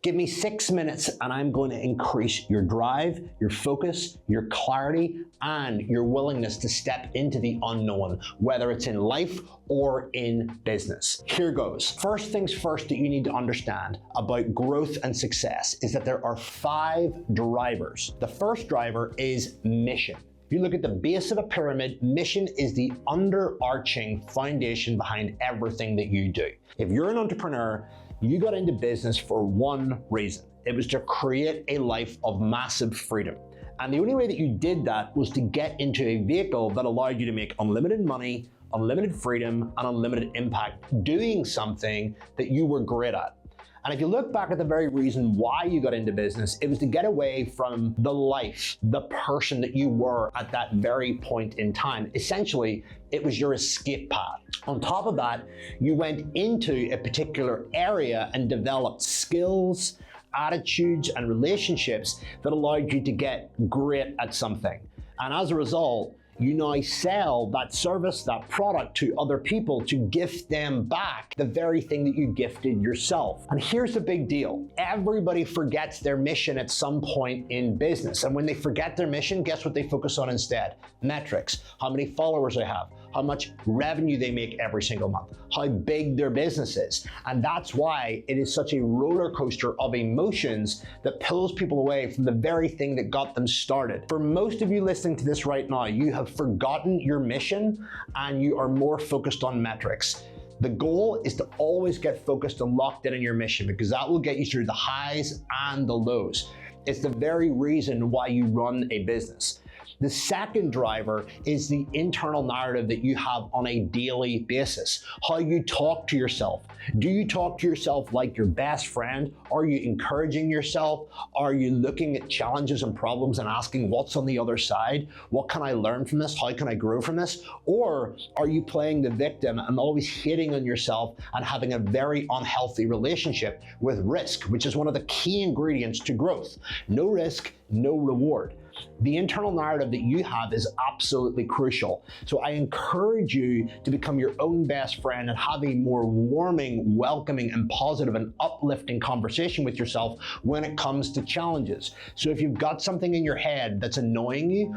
Give me 6 minutes and I'm going to increase your drive, your focus, your clarity, and your willingness to step into the unknown, whether it's in life or in business. Here goes. First things first that you need to understand about growth and success is that there are 5 drivers. The first driver is mission. If you look at the base of a pyramid, mission is the underarching foundation behind everything that you do. If you're an entrepreneur, you got into business for one reason. It was to create a life of massive freedom. And the only way that you did that was to get into a vehicle that allowed you to make unlimited money, unlimited freedom, and unlimited impact doing something that you were great at. And if you look back at the very reason why you got into business, it was to get away from the life, the person that you were at that very point in time. Essentially, it was your escape path. On top of that, you went into a particular area and developed skills, attitudes, and relationships that allowed you to get great at something. And as a result, you now sell that service, that product to other people to gift them back the very thing that you gifted yourself. And here's the big deal. Everybody forgets their mission at some point in business. And when they forget their mission, guess what they focus on instead? Metrics. How many followers they have, how much revenue they make every single month, how big their business is. And that's why it is such a roller coaster of emotions that pulls people away from the very thing that got them started. For most of you listening to this right now, you have forgotten your mission and you are more focused on metrics. The goal is to always get focused and locked in your mission, because that will get you through the highs and the lows. It's the very reason why you run a business. The second driver is the internal narrative that you have on a daily basis. How you talk to yourself. Do you talk to yourself like your best friend? Are you encouraging yourself? Are you looking at challenges and problems and asking what's on the other side? What can I learn from this? How can I grow from this? Or are you playing the victim and always hating on yourself and having a very unhealthy relationship with risk, which is one of the key ingredients to growth? No risk, no reward. The internal narrative that you have is absolutely crucial. So I encourage you to become your own best friend and have a more warming, welcoming, and positive and uplifting conversation with yourself when it comes to challenges. So if you've got something in your head that's annoying you,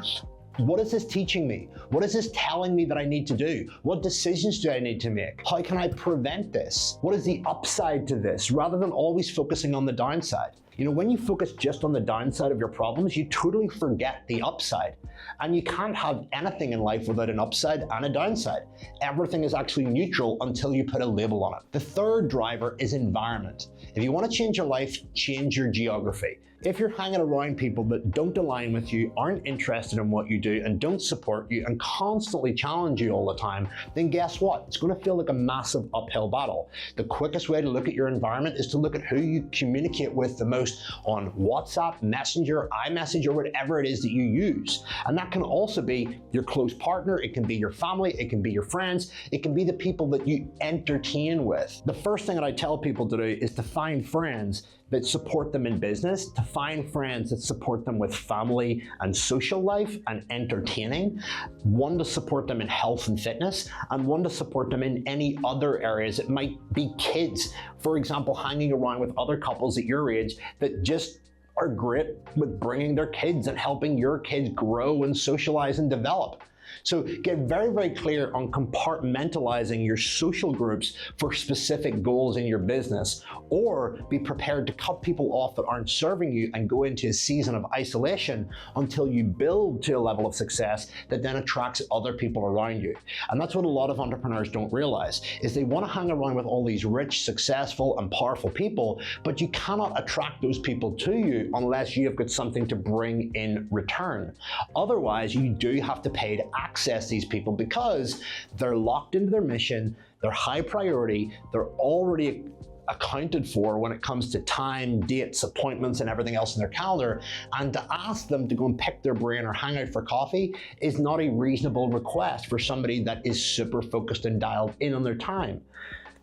what is this teaching me? What is this telling me that I need to do? What decisions do I need to make? How can I prevent this? What is the upside to this? Rather than always focusing on the downside. You know, when you focus just on the downside of your problems, you totally forget the upside. And you can't have anything in life without an upside and a downside. Everything is actually neutral until you put a label on it. The third driver is environment. If you want to change your life, change your geography. If you're hanging around people that don't align with you, aren't interested in what you do, and don't support you, and constantly challenge you all the time, then guess what? It's going to feel like a massive uphill battle. The quickest way to look at your environment is to look at who you communicate with the most on WhatsApp, Messenger, iMessage, or whatever it is that you use. And that can also be your close partner, it can be your family, it can be your friends, it can be the people that you entertain with. The first thing that I tell people to do is to find friends that support them in business, to find friends that support them with family and social life and entertaining, one to support them in health and fitness, and one to support them in any other areas. It might be kids, for example, hanging around with other couples at your age that just are great with bringing their kids and helping your kids grow and socialize and develop. So get very, very clear on compartmentalizing your social groups for specific goals in your business, or be prepared to cut people off that aren't serving you and go into a season of isolation until you build to a level of success that then attracts other people around you. And that's what a lot of entrepreneurs don't realize, is they want to hang around with all these rich, successful, and powerful people, but you cannot attract those people to you unless you have got something to bring in return. Otherwise, you do have to pay to access these people because they're locked into their mission, they're high priority, they're already accounted for when it comes to time, dates, appointments, and everything else in their calendar. And to ask them to go and pick their brain or hang out for coffee is not a reasonable request for somebody that is super focused and dialed in on their time.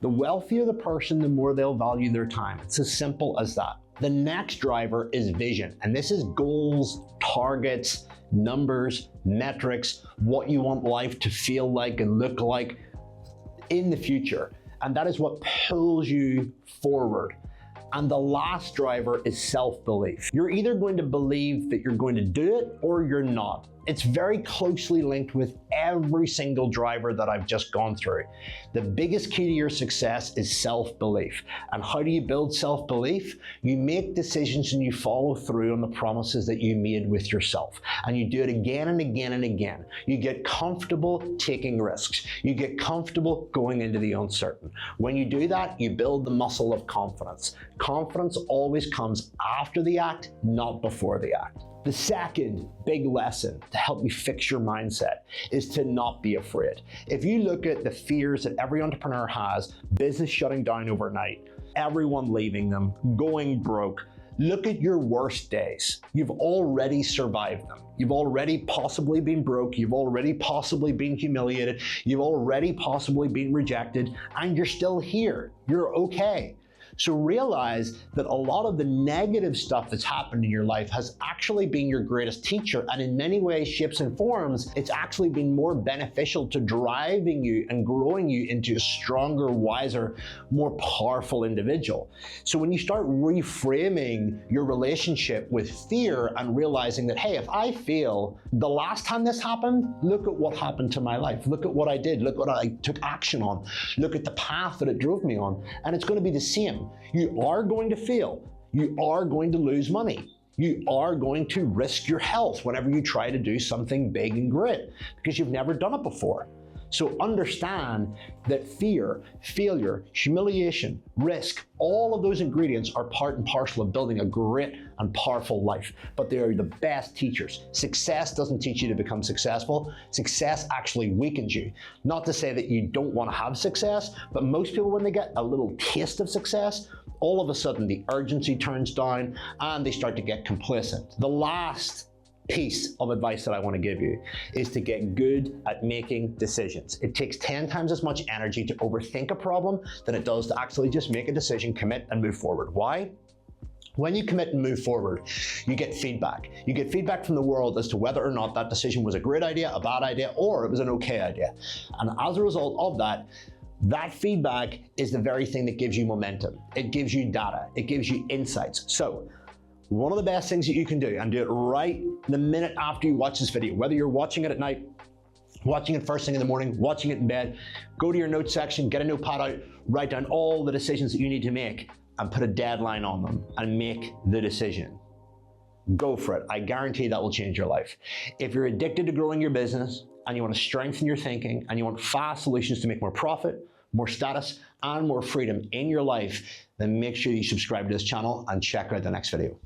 The wealthier the person, the more they'll value their time. It's as simple as that. The next driver is vision, and this is goals, targets, numbers, metrics, what you want life to feel like and look like in the future. And that is what pulls you forward. And the last driver is self-belief. You're either going to believe that you're going to do it or you're not. It's very closely linked with every single driver that I've just gone through. The biggest key to your success is self-belief. And how do you build self-belief? You make decisions and you follow through on the promises that you made with yourself. And you do it again and again and again. You get comfortable taking risks. You get comfortable going into the uncertain. When you do that, you build the muscle of confidence. Confidence always comes after the act, not before the act. The second big lesson to help you fix your mindset is to not be afraid. If you look at the fears that every entrepreneur has, business shutting down overnight, everyone leaving them, going broke, look at your worst days. You've already survived them. You've already possibly been broke. You've already possibly been humiliated. You've already possibly been rejected, and you're still here. You're okay. So realize that a lot of the negative stuff that's happened in your life has actually been your greatest teacher, and in many ways, shapes and forms, it's actually been more beneficial to driving you and growing you into a stronger, wiser, more powerful individual. So when you start reframing your relationship with fear and realizing that, hey, if I fail, the last time this happened, look at what happened to my life. Look at what I did. Look what I took action on. Look at the path that it drove me on, and it's going to be the same. You are going to fail. You are going to lose money. You are going to risk your health whenever you try to do something big and great because you've never done it before. So understand that fear, failure, humiliation, risk, all of those ingredients are part and parcel of building a great and powerful life, but they are the best teachers. Success doesn't teach you to become successful. Success actually weakens you. Not to say that you don't want to have success, but most people, when they get a little taste of success, all of a sudden the urgency turns down and they start to get complacent. The last piece of advice that I want to give you is to get good at making decisions. It takes 10 times as much energy to overthink a problem than it does to actually just make a decision, commit, and move forward. Why? When you commit and move forward, you get feedback. You get feedback from the world as to whether or not that decision was a great idea, a bad idea, or it was an okay idea. And as a result of that, that feedback is the very thing that gives you momentum. It gives you data. It gives you insights. So one of the best things that you can do, and do it right the minute after you watch this video, whether you're watching it at night, watching it first thing in the morning, watching it in bed, go to your notes section, get a notepad out, write down all the decisions that you need to make and put a deadline on them and make the decision. Go for it. I guarantee that will change your life. If you're addicted to growing your business and you want to strengthen your thinking and you want fast solutions to make more profit, more status, and more freedom in your life, then make sure you subscribe to this channel and check out the next video.